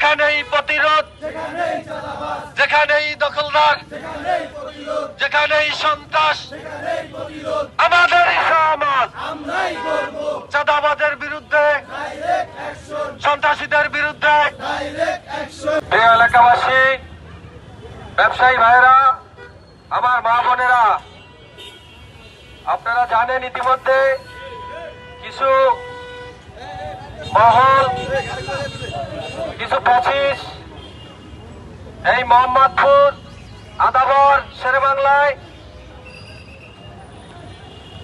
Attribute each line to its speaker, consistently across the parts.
Speaker 1: যেখানেই প্রতিরোধ, যেখানেই দখলদার, যেখানেই সন্ত্রাস, আমাদের সমাজ চাঁদাবাজের বিরুদ্ধে, সন্ত্রাসীদের বিরুদ্ধে। প্রিয় এলাকাবাসী, ব্যবসায়ী ভাইয়েরা, আমার মা বোনেরা, আপনারা জানেন ইতিমধ্যে কিছু মহল, কিছু প্যাচিস এই মোহাম্মদপুর, আদাবর, শেরেবাংলায়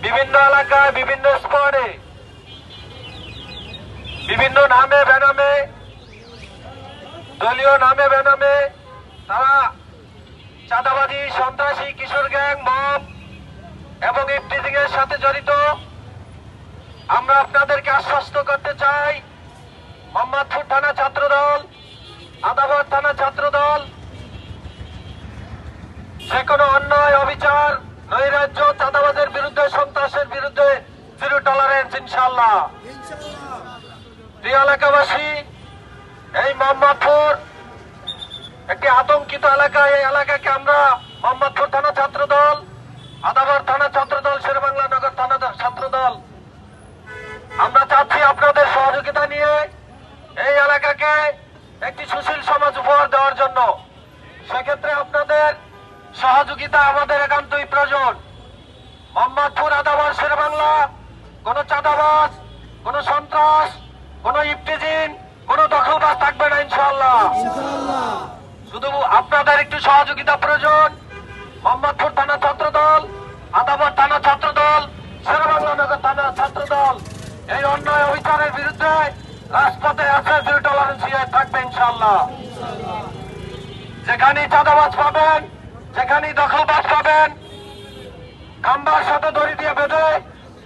Speaker 1: বিভিন্ন এলাকায়, বিভিন্ন স্পটে, বিভিন্ন নামে বেনামে, দলীয় নামে বেনামে তারা চাঁদাবাজি, সন্ত্রাসী, কিশোর গ্যাং, মব এবং ইফটিজিং এর সাথে জড়িত। আমরা আপনাদেরকে আশ্বস্ত করতে চাই, মোহাম্মদপুর থানা ছাত্রদল, আদাবর থানা ছাত্রদল যে কোনো অন্যায়, অবিচার, নৈরাজ্য, চাঁদাবাজের বিরুদ্ধে, সন্ত্রাসের বিরুদ্ধে জিরো টলারেন্স ইনশাআল্লাহ। প্রিয় এলাকাবাসী, এই মোহাম্মদপুর একটি আতঙ্কিত এলাকা। এই এলাকাকে আমরা মোহাম্মদপুর থানা ছাত্রদল, আদাবর থানা ছাত্রদল, শেরেবাংলা নগর থানা ছাত্রদল আমরা চাচ্ছি আপনাদের সহযোগিতা নিয়ে এই এলাকাকে একটি সুশীল সমাজ উপহার দেওয়ার জন্য। সেক্ষেত্রে আপনাদের সহযোগিতা আমাদের একান্তই প্রয়োজন। মোহাম্মদপুর, আদাবর, শেরেবাংলা কোন চাঁদাবাজ, কোন সন্ত্রাস, কোন ইফটিজিং, কোন দখলবাজ থাকবে না ইনশাআল্লাহ। শুধু আপনাদের একটু সহযোগিতা প্রয়োজন। মোহাম্মদপুর থানা ছাত্রদল, আদাবর থানা ছাত্রদল, শেরেবাংলা নগর থানা ছাত্রদল এই অন্যায় অবিচারের বিরুদ্ধে রাজপথে আছে, জিরো টলারেন্স থাকবে ইনশাআল্লাহ। যেখানেই চাঁদাবাজ পাবেন, যেখানেই দখলবাজ পাবেন, খাম্বার সাথে দড়ি দিয়ে বেঁধে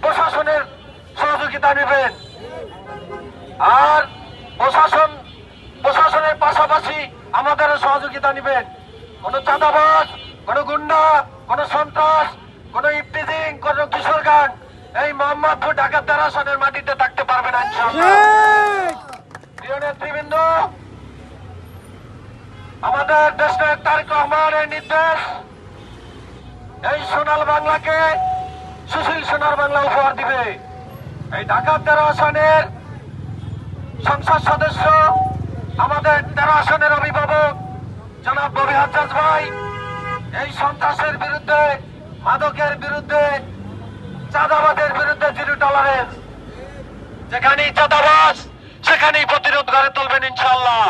Speaker 1: প্রশাসনের সহযোগিতা নেবেন। আর প্রশাসনের পাশাপাশি আমাদেরও সহযোগিতা নেবেন। কোন চাঁদাবাজ, কোন গুন্ডা, কোন সন্ত্রাস, কোন ইফটিজিং, কোন কিশোর গান এই মোহাম্মদপুর, ঢাকা 13 আসনের মাটিতে থাকতে পারবে না ইনশাআল্লাহ। প্রিয় নেতৃবৃন্দ, আমাদের দেশনায়ক তারেক রহমানের নির্দেশ, এই সোনার বাংলাকে সুশীল সোনার বাংলা উপহার দিবে। এই ঢাকা 13 আসনের সংসদ সদস্য, আমাদের 13 আসনের অভিভাবক জনাব ববি হাজ্জাজ ভাই এই সন্ত্রাসের বিরুদ্ধে, মাদকের বিরুদ্ধে, চাঁদাবাজের বিরুদ্ধে জিরো টলারেন্স। যেখানেই চাঁদাবাজ সেখানেই প্রতিরোধ গড়ে তুলবেন ইনশাআল্লাহ।